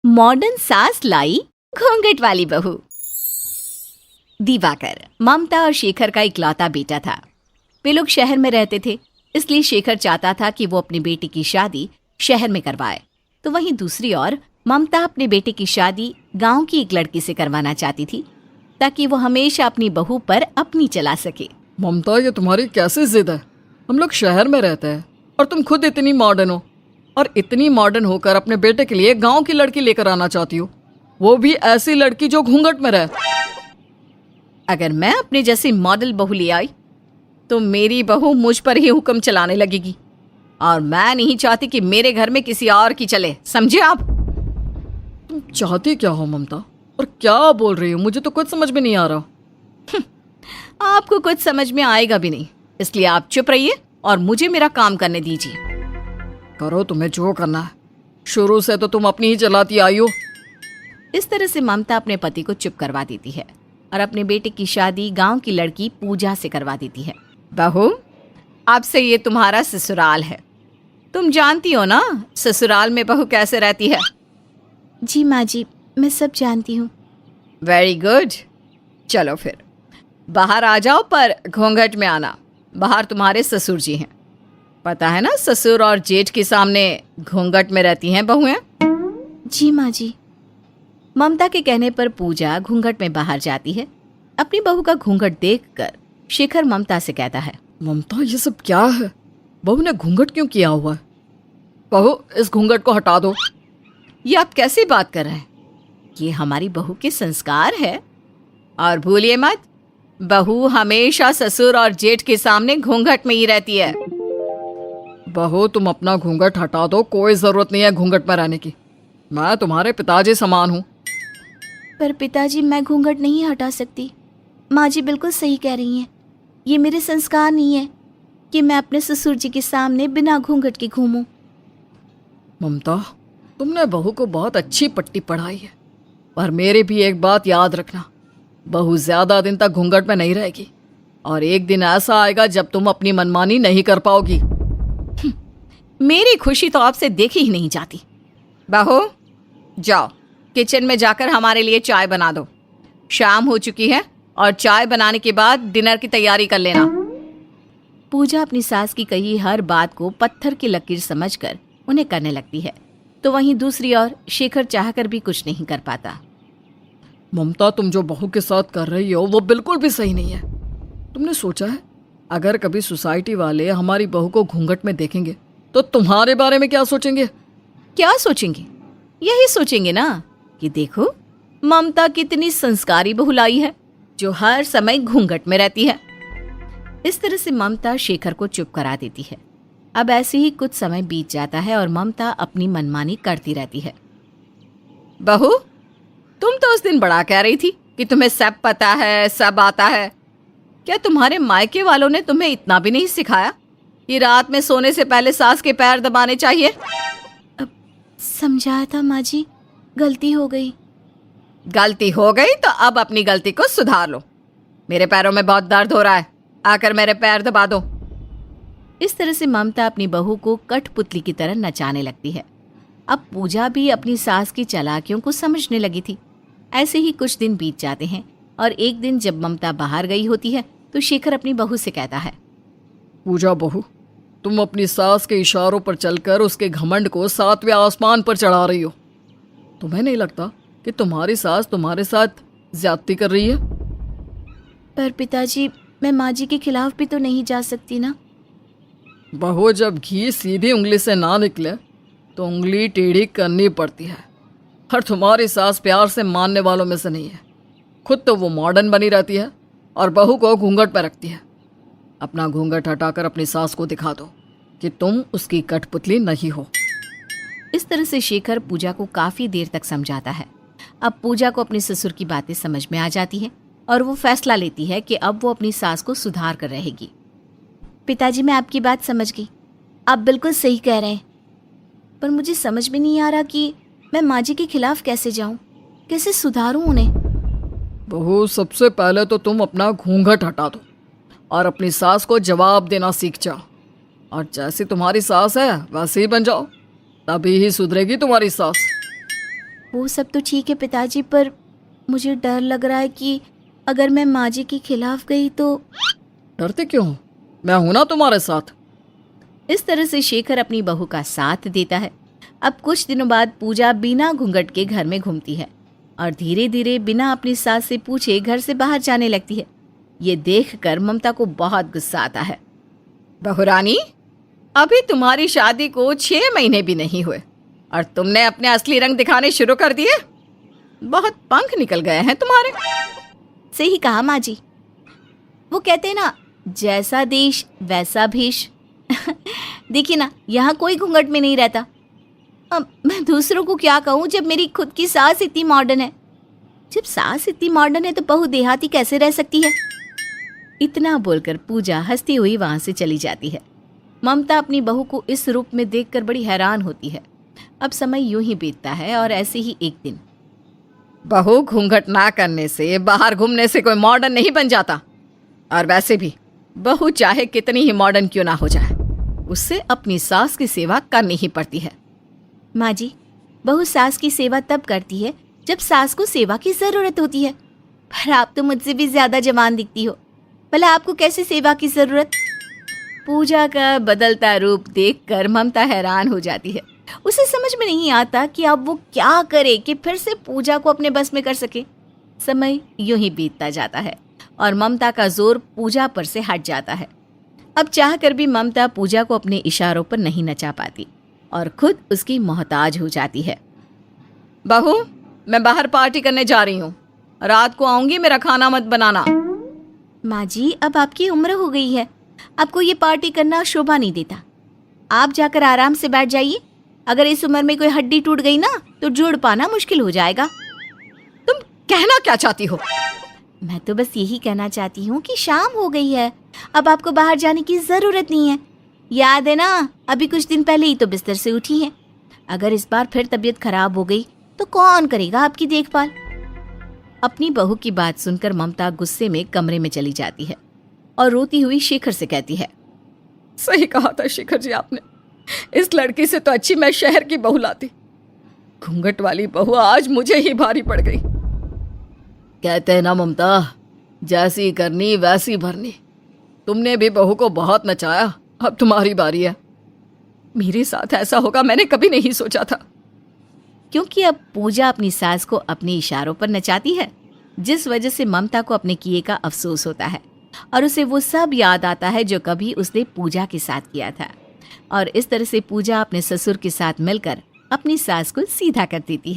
Modern सास लाई घूंघट वाली बहू। दिवाकर ममता और शेखर का इकलौता बेटा था। वे लोग शहर में रहते थे, इसलिए शेखर चाहता था कि वो अपनी बेटी की शादी शहर में करवाए। तो वहीं दूसरी ओर ममता अपने बेटे की शादी गांव की एक लड़की से करवाना चाहती थी, ताकि वो हमेशा अपनी बहू पर अपनी चला सके। ममता, ये तुम्हारी कैसी जिद है? हम लोग शहर में रहते हैं और तुम खुद इतनी मॉडर्न हो, और इतनी मॉडर्न होकर अपने बेटे के लिए गांव की लड़की लेकर आना चाहती हो, वो भी ऐसी लड़की जो घूंघट में रहे। अगर मैं अपने जैसी मॉडल बहू ले आई तो मेरी बहू मुझ पर ही हुक्म चलाने लगेगी, और मैं नहीं चाहती कि मेरे घर में किसी और की चले, समझे आप? तुम चाहती क्या हो ममता, और क्या बोल रही हो? मुझे तो कुछ समझ में नहीं आ रहा। आपको कुछ समझ में आएगा भी नहीं, इसलिए आप चुप रहिए और मुझे मेरा काम करने दीजिए। करो तुम्हें जो करना है, शुरू से तो तुम अपनी ही चलाती आई हो। इस तरह से ममता अपने पति को चुप करवा देती है और अपने बेटे की शादी गांव की लड़की पूजा से करवा देती है। बहू, अब से ये तुम्हारा ससुराल है। तुम जानती हो ना ससुराल में बहू कैसे रहती है। जी माँ जी, मैं सब जानती हूँ। वेरी गुड, चलो फिर बाहर आ जाओ, पर घूंघट में आना। बाहर तुम्हारे ससुर जी हैं, पता है ना, ससुर और जेठ के सामने घूंघट में रहती हैं बहुएं। जी माँ जी। ममता के कहने पर पूजा घूंघट में बाहर जाती है। अपनी बहू का घूंघट देखकर शेखर ममता से कहता है, ममता, ये सब क्या है? बहू ने घूंघट क्यों किया हुआ है? बहू, इस घूंघट को हटा दो। ये आप कैसी बात कर रहे हैं? ये हमारी बहू के संस्कार है, और भूलिए मत, बहू हमेशा ससुर और जेठ के सामने घूंघट में ही रहती है। बहू, तुम अपना घूंघट हटा दो, कोई जरूरत नहीं है घूंघट में रहने की। मैं तुम्हारे पिताजी समान हूँ। पर पिताजी, मैं घूंघट नहीं हटा सकती। माँ जी बिल्कुल सही कह रही हैं। ये मेरे संस्कार नहीं है कि मैं अपने ससुर जी के सामने बिना घूंघट के घूमूं। ममता, तुमने बहू को बहुत अच्छी पट्टी पढ़ाई है, पर मेरे भी एक बात याद रखना, बहू ज्यादा दिन तक घूंघट में नहीं रहेगी, और एक दिन ऐसा आएगा जब तुम अपनी मनमानी नहीं कर पाओगी। मेरी खुशी तो आपसे देखी ही नहीं जाती। बहू, जाओ किचन में जाकर हमारे लिए चाय बना दो। शाम हो चुकी है और चाय बनाने के बाद डिनर की तैयारी कर लेना। पूजा अपनी सास की कही हर बात को पत्थर की लकीर समझकर उन्हें करने लगती है। तो वहीं दूसरी ओर शेखर चाहकर भी कुछ नहीं कर पाता। ममता, तुम जो बहू के साथ कर रही हो वो बिल्कुल भी सही नहीं है। तुमने सोचा है अगर कभी सोसाइटी वाले हमारी बहू को घूंघट में देखेंगे तो तुम्हारे बारे में क्या सोचेंगे? क्या सोचेंगे? यही सोचेंगे ना कि देखो ममता कितनी संस्कारी बहू लाई है, जो हर समय घूंघट में रहती है। इस तरह से ममता शेखर को चुप करा देती है। अब ऐसे ही कुछ समय बीत जाता है और ममता अपनी मनमानी करती रहती है। बहू, तुम तो उस दिन बड़ा कह रही थी कि तुम्हें सब पता है, सब आता है। क्या तुम्हारे मायके वालों ने तुम्हें इतना भी नहीं सिखाया कि रात में सोने से पहले सास के पैर दबाने चाहिए? अब समझाया था माँ जी, गलती हो गई। गलती हो गई तो अब अपनी गलती को सुधार लो। मेरे पैरों में बहुत दर्द हो रहा है, आकर मेरे पैर दबा दो। इस तरह से ममता अपनी बहू को कठपुतली की तरह नचाने लगती है। अब पूजा भी अपनी सास की चालाकियों को समझने लगी थी। ऐसे ही कुछ दिन बीत जाते हैं और एक दिन जब ममता बाहर गई होती है तो शेखर अपनी बहू से कहता है, पूजा बहू, तुम अपनी सास के इशारों पर चलकर उसके घमंड को 7वें आसमान पर चढ़ा रही हो। तुम्हें नहीं लगता कि तुम्हारी सास तुम्हारे साथ ज्यादती कर रही है? पर पिताजी, मैं माँ जी के खिलाफ भी तो नहीं जा सकती ना। बहू, जब घी सीधी उंगली से ना निकले तो उंगली टेढ़ी करनी पड़ती है, और तुम्हारी सास प्यार से मानने वालों में से नहीं है। खुद तो वो मॉडर्न बनी रहती है और बहू को घूंघट पर रखती है। अपना घूंघट हटाकर अपनी सास को दिखा दो कि तुम उसकी कठपुतली नहीं हो। इस तरह से शेखर पूजा को काफी देर तक समझाता है। अब पूजा को अपने ससुर की बातें समझ में आ जाती हैं और वो फैसला लेती है कि अब वो अपनी सास को सुधार कर रहेगी। पिताजी, मैं आपकी बात समझ गई, आप बिल्कुल सही कह रहे हैं, पर मुझे समझ में नहीं आ रहा कि मैं माँ जी के खिलाफ कैसे जाऊं, कैसे सुधारूं उन्हें। बहू, सबसे पहले तो तुम अपना घूंघट हटा दो और अपनी सास को जवाब देना सीख जाओ, और जैसी तुम्हारी सास है वैसे ही बन जाओ, तभी ही सुधरेगी तुम्हारी सास। वो सब तो ठीक है पिताजी, पर मुझे डर लग रहा है कि अगर मैं माँ जी के खिलाफ गई तो। डरते क्यों हो? मैं हूं ना तुम्हारे साथ। इस तरह से शेखर अपनी बहू का साथ देता है। अब कुछ दिनों बाद पूजा बिना घूंघट के घर में घूमती है और धीरे धीरे बिना अपनी सास से पूछे घर से बाहर जाने लगती है। ये देखकर ममता को बहुत गुस्सा आता है। बहुरानी, अभी तुम्हारी शादी को 6 महीने भी नहीं हुए और तुमने अपने असली रंग दिखाने शुरू कर दिए। बहुत पंख निकल गए हैं तुम्हारे। सही कहा माँ जी। वो कहते हैं ना, जैसा देश वैसा भेष। देखिए ना, यहाँ कोई घूंघट में नहीं रहता। अब मैं दूसरों को क्या कहूँ जब मेरी खुद की सास इतनी मॉडर्न है। जब सास इतनी मॉडर्न है तो बहू देहाती कैसे रह सकती है। इतना बोलकर पूजा हंसती हुई वहां से चली जाती है। ममता अपनी बहू को इस रूप में देखकर बड़ी हैरान होती है। अब समय यूं ही बीतता है और ऐसे ही एक दिन। बहू, घूंघट ना करने से, बाहर घूमने से कोई मॉडर्न नहीं बन जाता। और वैसे भी बहू चाहे कितनी ही मॉडर्न क्यों ना हो जाए, उससे अपनी सास की सेवा करनी ही पड़ती है। माँ जी, बहू सास की सेवा तब करती है जब सास को सेवा की जरूरत होती है। पर आप तो मुझसे भी ज्यादा जवान दिखती हो, भला आपको कैसे सेवा की जरूरत। पूजा का बदलता रूप देखकर ममता हैरान हो जाती है। उसे समझ में नहीं आता कि अब वो क्या करे कि फिर से पूजा को अपने बस में कर सके। समय यूं ही बीतता जाता है और ममता का जोर पूजा पर से हट जाता है। अब चाहकर भी ममता पूजा को अपने इशारों पर नहीं नचा पाती और खुद उसकी मोहताज हो जाती है। बहू, मैं बाहर पार्टी करने जा रही हूँ, रात को आऊंगी, मेरा खाना मत बनाना। माँ जी, अब आपकी उम्र हो गई है, आपको ये पार्टी करना शोभा नहीं देता। आप जाकर आराम से बैठ जाइए। अगर इस उम्र में कोई हड्डी टूट गई ना तो जोड़ पाना मुश्किल हो जाएगा। तुम कहना क्या चाहती हो? मैं तो बस यही कहना चाहती हूँ कि शाम हो गई है, अब आपको बाहर जाने की जरूरत नहीं है। याद है ना, अभी कुछ दिन पहले ही तो बिस्तर से उठी हैं। अगर इस बार फिर तबीयत खराब हो गई तो कौन करेगा आपकी देखभाल। अपनी बहू की बात सुनकर ममता गुस्से में कमरे में चली जाती है और रोती हुई शेखर से कहती है, सही कहा था शेखर जी आपने, इस लड़की से तो अच्छी मैं शहर की बहू लाती। घूंघट वाली बहू आज मुझे ही भारी पड़ गई। कहते हैं ना ममता, जैसी करनी वैसी भरनी। तुमने भी बहू को बहुत नचाया, अब तुम्हारी बारी है। मेरे साथ ऐसा होगा मैंने कभी नहीं सोचा था। क्योंकि अब पूजा अपनी सास को अपने इशारों पर नचाती है, जिस वजह से ममता को अपने किए का अफसोस होता है और उसे वो सब याद आता है जो कभी उसने पूजा के साथ किया था। और इस तरह से पूजा अपने ससुर के साथ मिलकर अपनी सास को सीधा कर देती है।